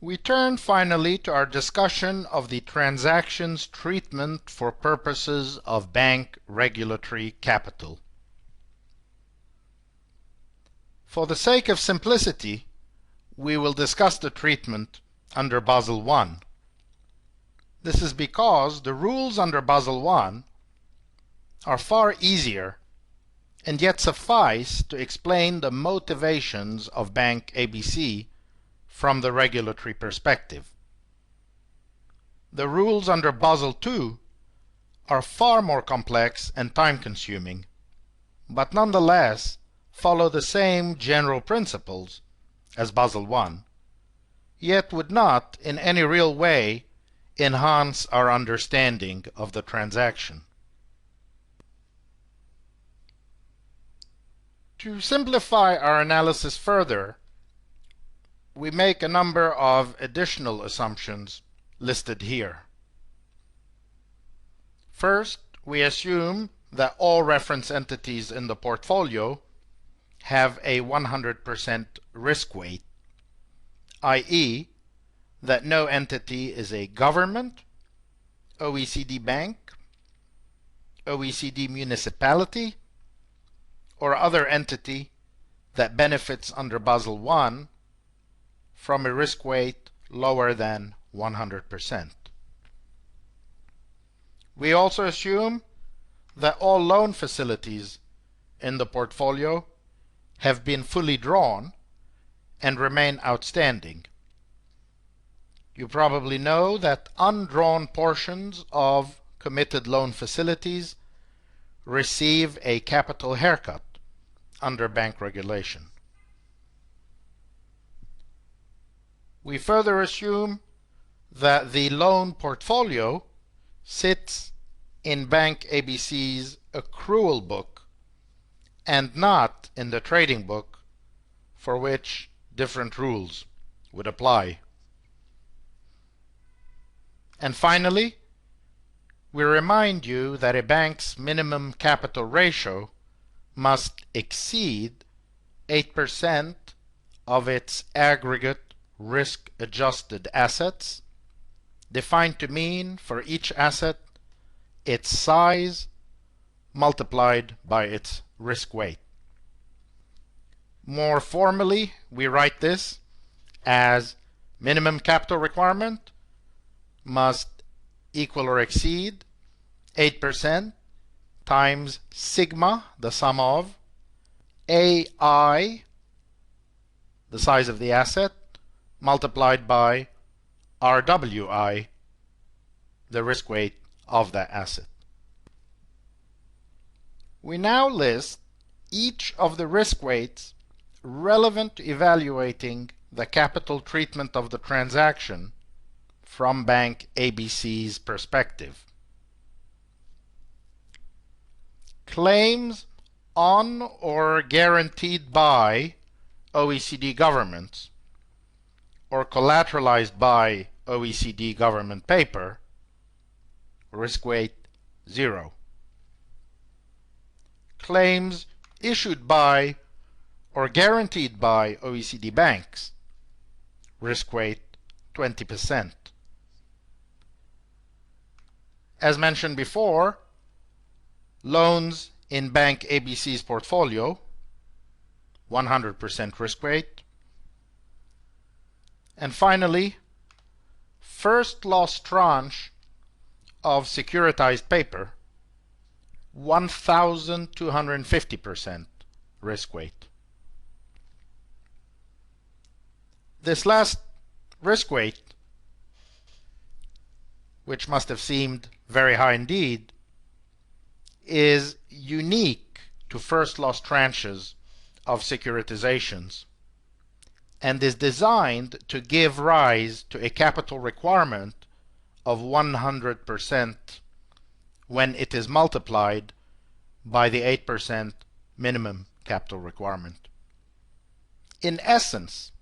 We turn finally to our discussion of the transactions treatment for purposes of bank regulatory capital. For the sake of simplicity, we will discuss the treatment under Basel I. This is because the rules under Basel I are far easier and yet suffice to explain the motivations of Bank ABC from the regulatory perspective. The rules under Basel II are far more complex and time-consuming, but nonetheless follow the same general principles as Basel I, yet would not in any real way enhance our understanding of the transaction. To simplify our analysis further, we make a number of additional assumptions listed here. First, we assume that all reference entities in the portfolio have a 100% risk weight, i.e., that no entity is a government, OECD bank, OECD municipality, or other entity that benefits under Basel I from a risk weight lower than 100%. We also assume that all loan facilities in the portfolio have been fully drawn and remain outstanding. You probably know that undrawn portions of committed loan facilities receive a capital haircut under bank regulation. We further assume that the loan portfolio sits in Bank ABC's accrual book and not in the trading book, for which different rules would apply. And finally, we remind you that a bank's minimum capital ratio must exceed 8% of its aggregate risk-adjusted assets, defined to mean for each asset its size multiplied by its risk weight. More formally, we write this as minimum capital requirement must equal or exceed 8% times sigma, the sum of AI, the size of the asset, multiplied by RWI, the risk weight of that asset. We now list each of the risk weights relevant to evaluating the capital treatment of the transaction from Bank ABC's perspective. Claims on or guaranteed by OECD governments or collateralized by OECD government paper, risk weight 0. Claims issued by or guaranteed by OECD banks, risk weight 20%. As mentioned before, loans in Bank ABC's portfolio, 100% risk weight. And finally, first loss tranche of securitized paper, 1,250% risk weight. This last risk weight, which must have seemed very high indeed, is unique to first loss tranches of securitizations and is designed to give rise to a capital requirement of 100% when it is multiplied by the 8% minimum capital requirement. In essence,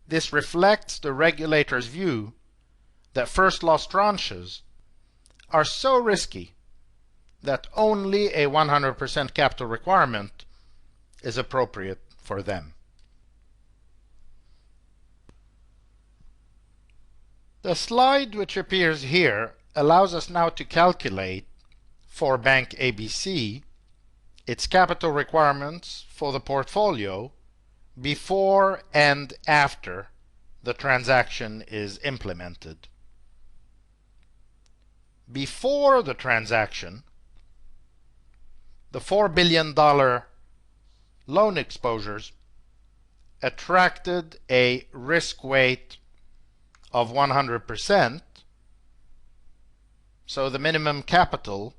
this reflects the regulator's view that first loss tranches are so risky that only a 100% capital requirement is appropriate for them. The slide which appears here allows us now to calculate for Bank ABC its capital requirements for the portfolio before and after the transaction is implemented. Before the transaction, the $4 billion loan exposures attracted a risk weight of 100%, so the minimum capital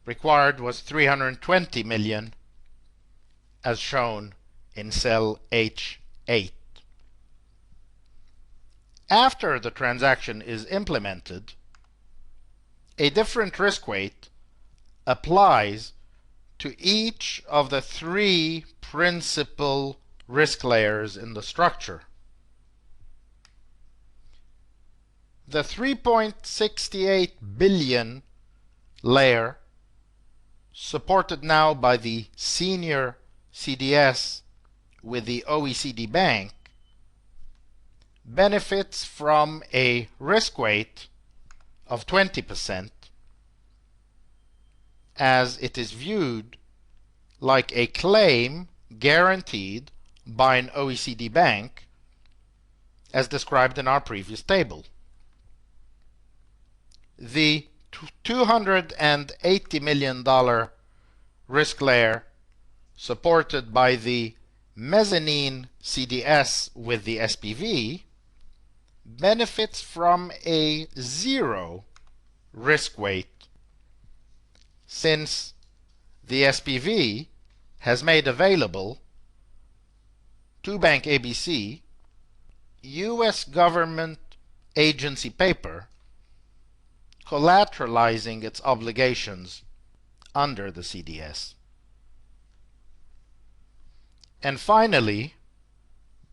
required was 320 million, as shown in cell H8. After the transaction is implemented, a different risk weight applies to each of the three principal risk layers in the structure. The 3.68 billion layer, supported now by the senior CDS with the OECD bank, benefits from a risk weight of 20%, as it is viewed like a claim guaranteed by an OECD bank, as described in our previous table. The $280 million risk layer, supported by the mezzanine CDS with the SPV, benefits from a zero risk weight, since the SPV has made available to Bank ABC U.S. government agency paper collateralizing its obligations under the CDS. And finally,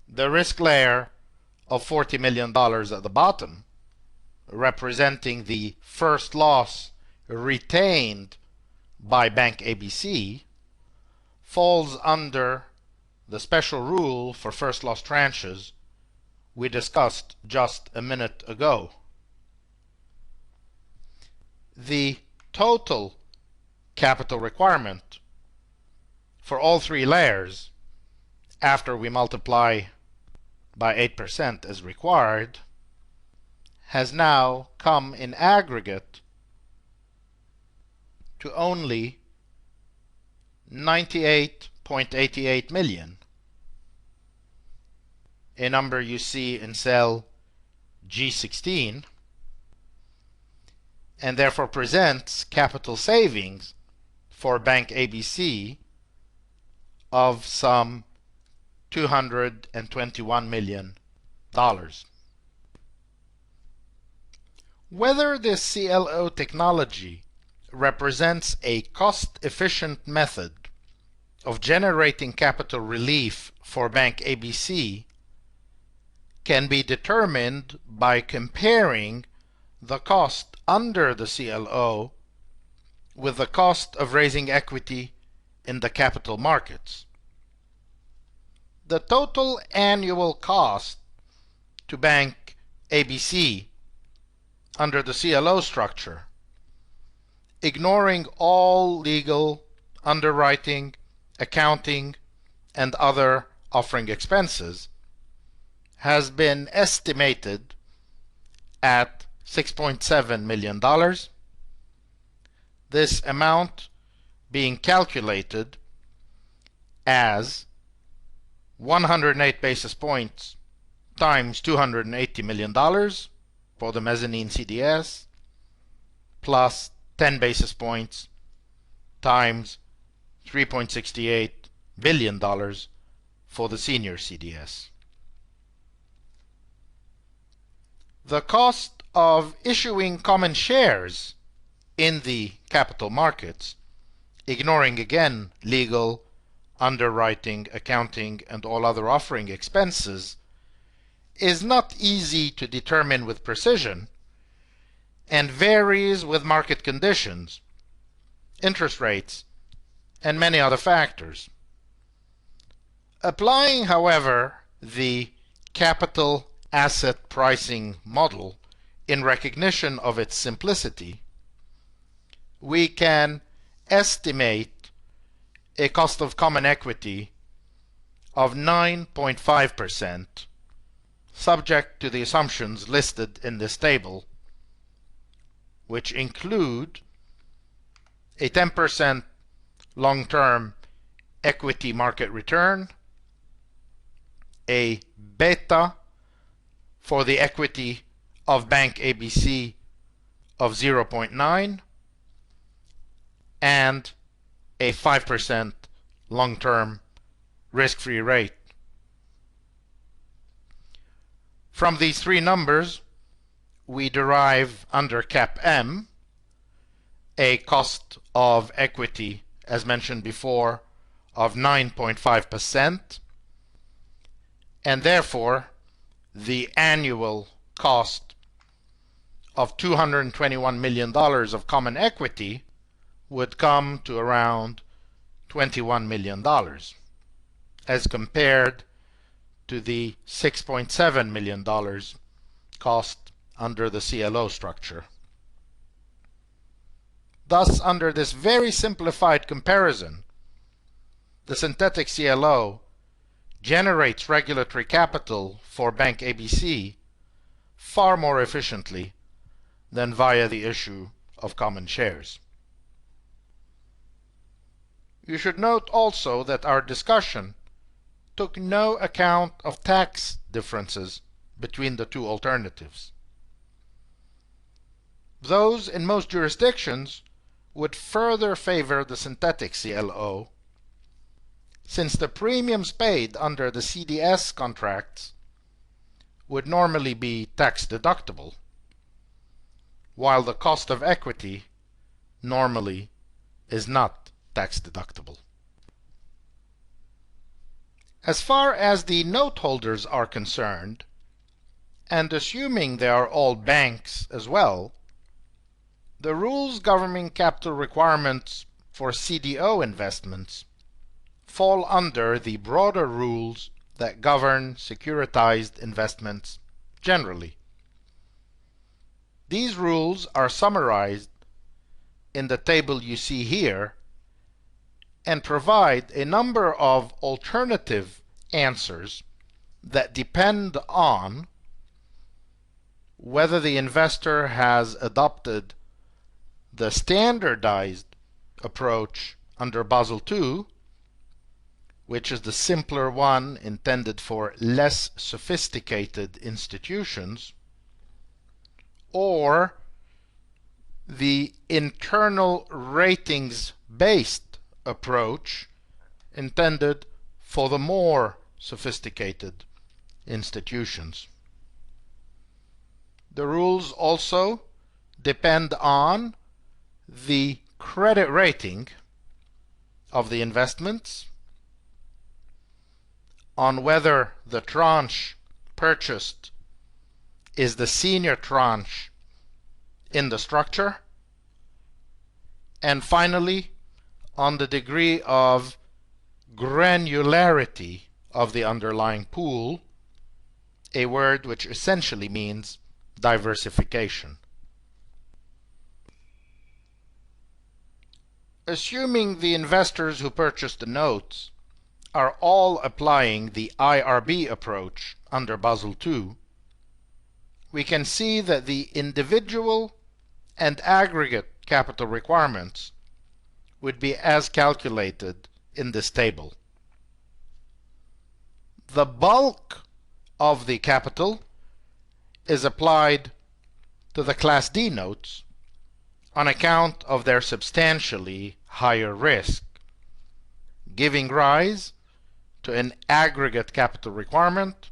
the risk layer of $40 million at the bottom, representing the first loss retained by Bank ABC, falls under the special rule for first loss tranches we discussed just a minute ago. The total capital requirement for all three layers, after we multiply by 8% as required, has now come in aggregate to only 98.88 million, a number you see in cell G16, and therefore presents capital savings for Bank ABC of some $221 million. Whether this CLO technology represents a cost-efficient method of generating capital relief for Bank ABC can be determined by comparing the cost under the CLO with the cost of raising equity in the capital markets. The total annual cost to Bank ABC under the CLO structure, ignoring all legal, underwriting, accounting, and other offering expenses, has been estimated at $6.7 million. This amount being calculated as 108 basis points times $280 million for the mezzanine CDS, plus 10 basis points times $3.68 billion for the senior CDS. The cost of issuing common shares in the capital markets, ignoring again legal, underwriting, accounting, and all other offering expenses, is not easy to determine with precision and varies with market conditions, interest rates, and many other factors. Applying, however, the capital asset pricing model, in recognition of its simplicity, we can estimate a cost of common equity of 9.5%, subject to the assumptions listed in this table, which include a 10% long-term equity market return, a beta for the equity of Bank ABC of 0.9, and a 5% long-term risk-free rate. From these three numbers, we derive under cap M a cost of equity, as mentioned before, of 9.5%, and therefore the annual cost of $221 million of common equity would come to around $21 million, as compared to the $6.7 million cost under the CLO structure. Thus, under this very simplified comparison, the synthetic CLO generates regulatory capital for Bank ABC far more efficiently than via the issue of common shares. You should note also that our discussion took no account of tax differences between the two alternatives. Those in most jurisdictions would further favor the synthetic CLO, since the premiums paid under the CDS contracts would normally be tax deductible, while the cost of equity normally is not tax deductible. As far as the note holders are concerned, and assuming they are all banks as well, the rules governing capital requirements for CDO investments fall under the broader rules that govern securitized investments generally. These rules are summarized in the table you see here and provide a number of alternative answers that depend on whether the investor has adopted the standardized approach under Basel II, which is the simpler one intended for less sophisticated institutions, or the internal ratings-based approach intended for the more sophisticated institutions. The rules also depend on the credit rating of the investments, on whether the tranche purchased is the senior tranche in the structure, and finally on the degree of granularity of the underlying pool, a word which essentially means diversification. Assuming the investors who purchased the notes are all applying the IRB approach under Basel II, we can see that the individual and aggregate capital requirements would be as calculated in this table. The bulk of the capital is applied to the Class D notes on account of their substantially higher risk, giving rise to an aggregate capital requirement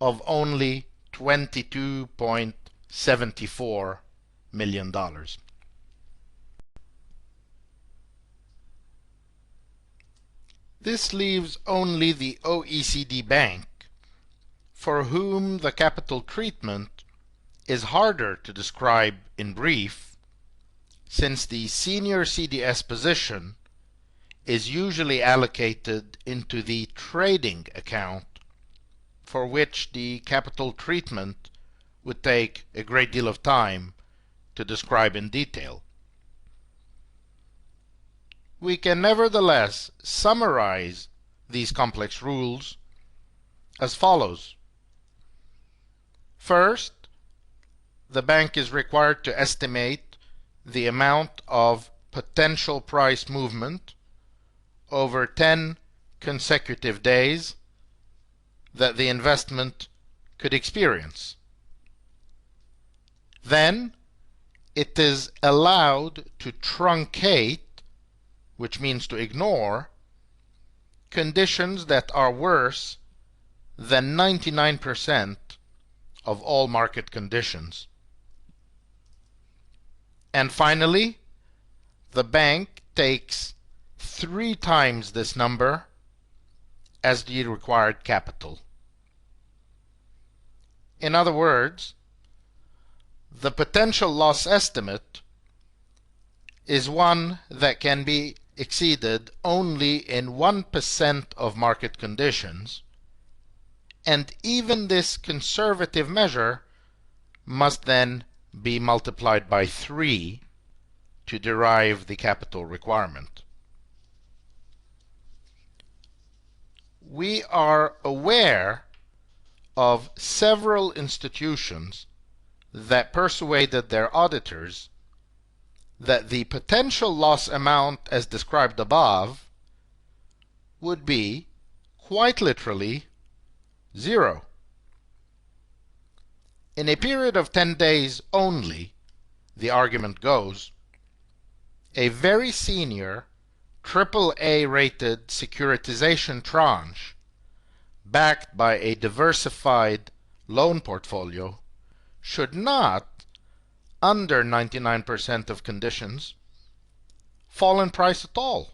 of only $22.74 million. This leaves only the OECD bank, for whom the capital treatment is harder to describe in brief, since the senior CDS position is usually allocated into the trading account for which the capital treatment would take a great deal of time to describe in detail. We can nevertheless summarize these complex rules as follows. First, the bank is required to estimate the amount of potential price movement over 10 consecutive days that the investment could experience. Then, it is allowed to truncate, which means to ignore, conditions that are worse than 99% of all market conditions. And finally, the bank takes 3 times this number as the required capital. In other words, the potential loss estimate is one that can be exceeded only in 1% of market conditions, and even this conservative measure must then be multiplied by 3 to derive the capital requirement. We are aware of several institutions that persuaded their auditors that the potential loss amount as described above would be, quite literally, 0. In a period of 10 days only, the argument goes, a very senior AAA rated securitization tranche backed by a diversified loan portfolio should not, under 99% of conditions, fall in price at all.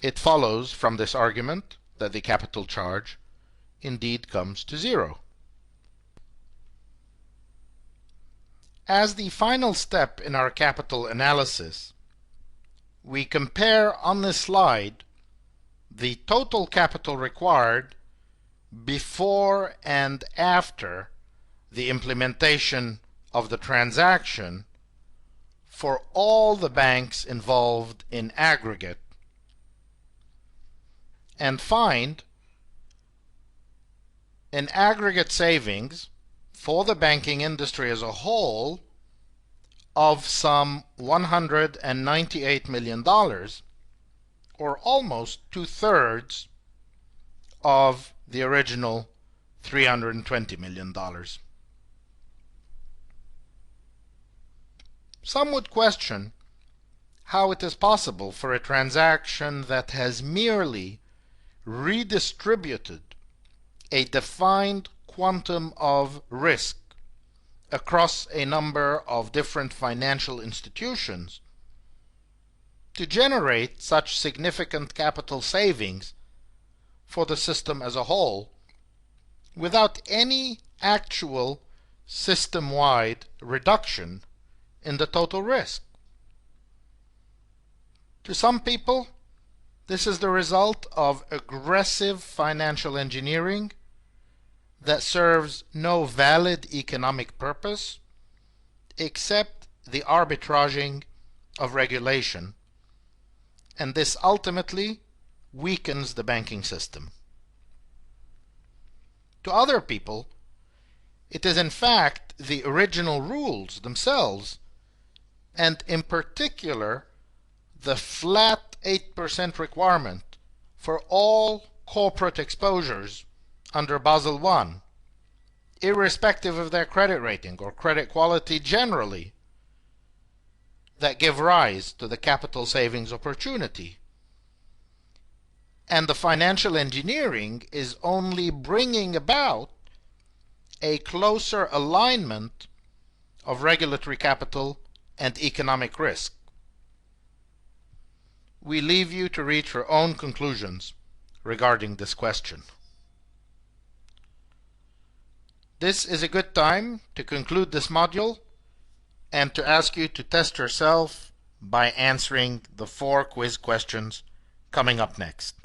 It follows from this argument that the capital charge indeed comes to 0. As the final step in our capital analysis, we compare on this slide the total capital required before and after the implementation of the transaction for all the banks involved in aggregate, and find an aggregate savings for the banking industry as a whole of some $198 million, or almost 2/3 of the original $320 million. Some would question how it is possible for a transaction that has merely redistributed a defined quantum of risk across a number of different financial institutions to generate such significant capital savings for the system as a whole without any actual system-wide reduction in the total risk. To some people, this is the result of aggressive financial engineering that serves no valid economic purpose except the arbitraging of regulation, and this ultimately weakens the banking system. To other people, it is in fact the original rules themselves, and in particular the flat 8% requirement for all corporate exposures under Basel I, irrespective of their credit rating or credit quality generally, that give rise to the capital savings opportunity. And the financial engineering is only bringing about a closer alignment of regulatory capital and economic risk. We leave you to reach your own conclusions regarding this question. This is a good time to conclude this module and to ask you to test yourself by answering the 4 quiz questions coming up next.